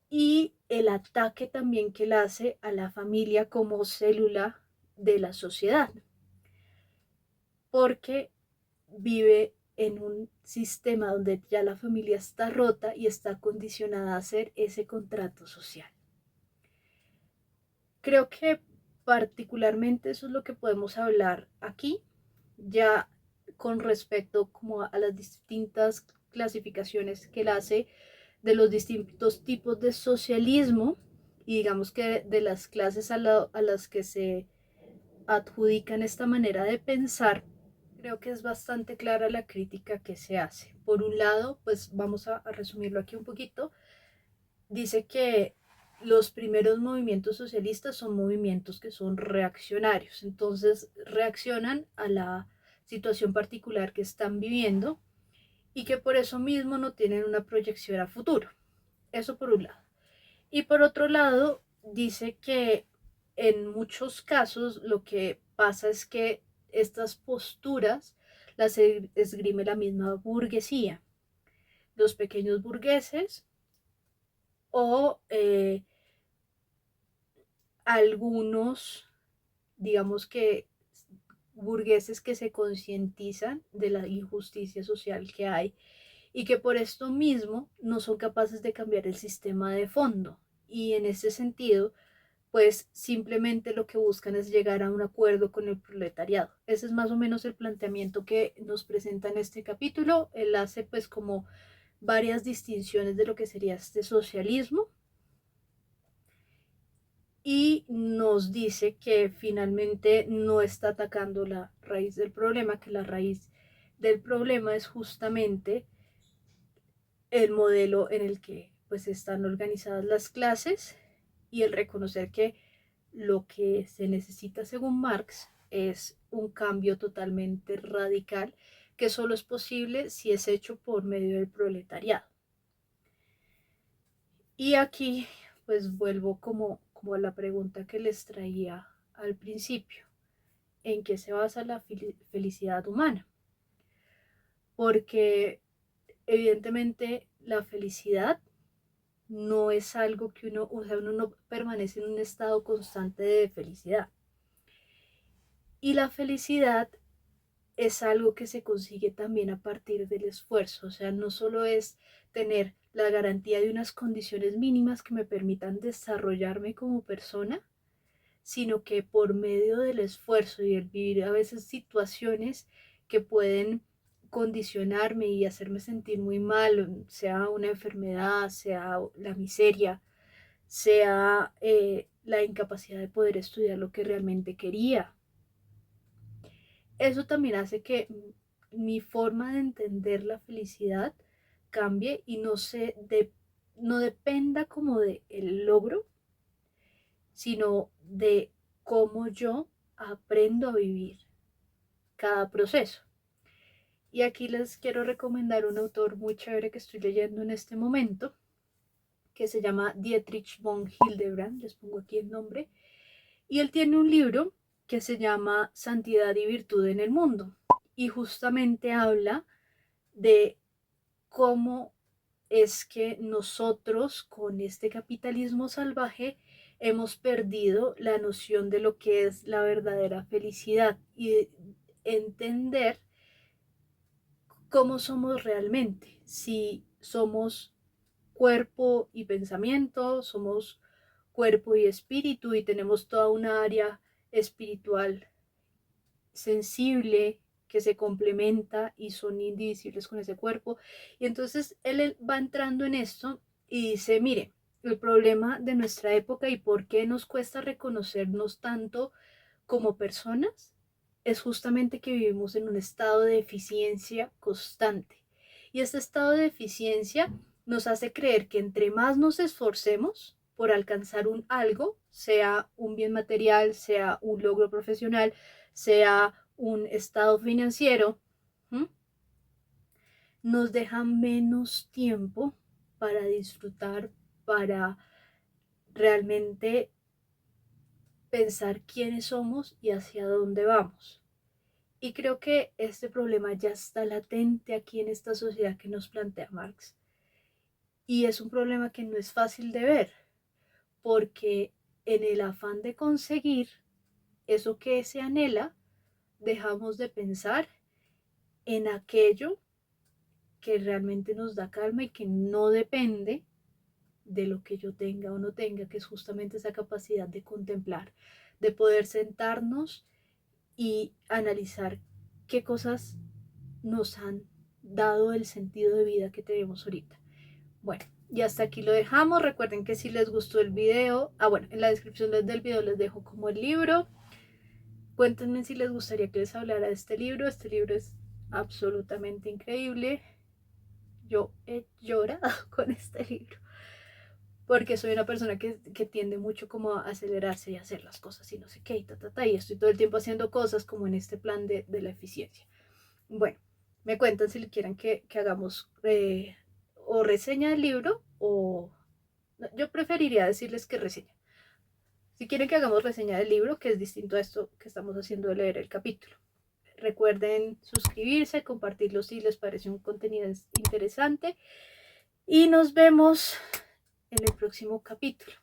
y el ataque también que él hace a la familia como célula de la sociedad, porque vive en un sistema donde ya la familia está rota y está condicionada a hacer ese contrato social. Creo que particularmente eso es lo que podemos hablar aquí. Ya con respecto como a las distintas clasificaciones que él hace de los distintos tipos de socialismo y digamos que de las clases a las que se adjudican esta manera de pensar. Creo que es bastante clara la crítica que se hace. Por un lado, pues vamos a resumirlo aquí un poquito, dice que los primeros movimientos socialistas son movimientos que son reaccionarios, entonces reaccionan a la situación particular que están viviendo y que por eso mismo no tienen una proyección a futuro. Eso por un lado. Y por otro lado, dice que en muchos casos lo que pasa es que estas posturas las esgrime la misma burguesía, los pequeños burgueses o algunos, digamos que burgueses que se concientizan de la injusticia social que hay y que por esto mismo no son capaces de cambiar el sistema de fondo. Y en ese sentido, pues simplemente lo que buscan es llegar a un acuerdo con el proletariado. Ese es más o menos el planteamiento que nos presenta en este capítulo. Él hace pues como varias distinciones de lo que sería este socialismo y nos dice que finalmente no está atacando la raíz del problema, que la raíz del problema es justamente el modelo en el que pues están organizadas las clases y el reconocer que lo que se necesita según Marx es un cambio totalmente radical que solo es posible si es hecho por medio del proletariado. Y aquí pues vuelvo como a la pregunta que les traía al principio, ¿en qué se basa la felicidad humana? Porque evidentemente la felicidad no es algo que uno, o sea, uno no permanece en un estado constante de felicidad. Y la felicidad es algo que se consigue también a partir del esfuerzo, o sea, no solo es tener la garantía de unas condiciones mínimas que me permitan desarrollarme como persona, sino que por medio del esfuerzo y el vivir a veces situaciones que pueden condicionarme y hacerme sentir muy mal, sea una enfermedad, sea la miseria, sea la incapacidad de poder estudiar lo que realmente quería. Eso también hace que mi forma de entender la felicidad cambie y no dependa como de el logro, sino de cómo yo aprendo a vivir cada proceso. Y aquí les quiero recomendar un autor muy chévere que estoy leyendo en este momento, que se llama Dietrich von Hildebrand, les pongo aquí el nombre, y él tiene un libro que se llama Santidad y Virtud en el Mundo, y justamente habla de cómo es que nosotros con este capitalismo salvaje hemos perdido la noción de lo que es la verdadera felicidad y entender cómo somos realmente, si somos cuerpo y pensamiento, somos cuerpo y espíritu y tenemos toda una área espiritual sensible que se complementa y son indivisibles con ese cuerpo. Y entonces él va entrando en esto y dice, mire, el problema de nuestra época y por qué nos cuesta reconocernos tanto como personas es justamente que vivimos en un estado de eficiencia constante. Y este estado de eficiencia nos hace creer que entre más nos esforcemos por alcanzar un algo, sea un bien material, sea un logro profesional, sea un estado financiero, ¿m? Nos deja menos tiempo para disfrutar, para realmente pensar quiénes somos y hacia dónde vamos. Y creo que este problema ya está latente aquí en esta sociedad que nos plantea Marx. Y es un problema que no es fácil de ver, porque en el afán de conseguir eso que se anhela, dejamos de pensar en aquello que realmente nos da calma y que no depende de lo que yo tenga o no tenga, que es justamente esa capacidad de contemplar, de poder sentarnos y analizar qué cosas nos han dado el sentido de vida que tenemos ahorita. Bueno, y hasta aquí lo dejamos. Recuerden que si les gustó el video, bueno, en la descripción del video les dejo como el libro. Cuéntenme si les gustaría que les hablara de este libro. Este libro es absolutamente increíble. Yo he llorado con este libro porque soy una persona que tiende mucho como a acelerarse y a hacer las cosas y no sé qué, y estoy todo el tiempo haciendo cosas como en este plan de la eficiencia. Bueno, me cuentan si quieren que hagamos o reseña del libro o... Yo preferiría decirles que reseña. Si quieren que hagamos reseña del libro, que es distinto a esto que estamos haciendo de leer el capítulo. Recuerden suscribirse, compartirlo si les parece un contenido interesante. Y nos vemos en el próximo capítulo.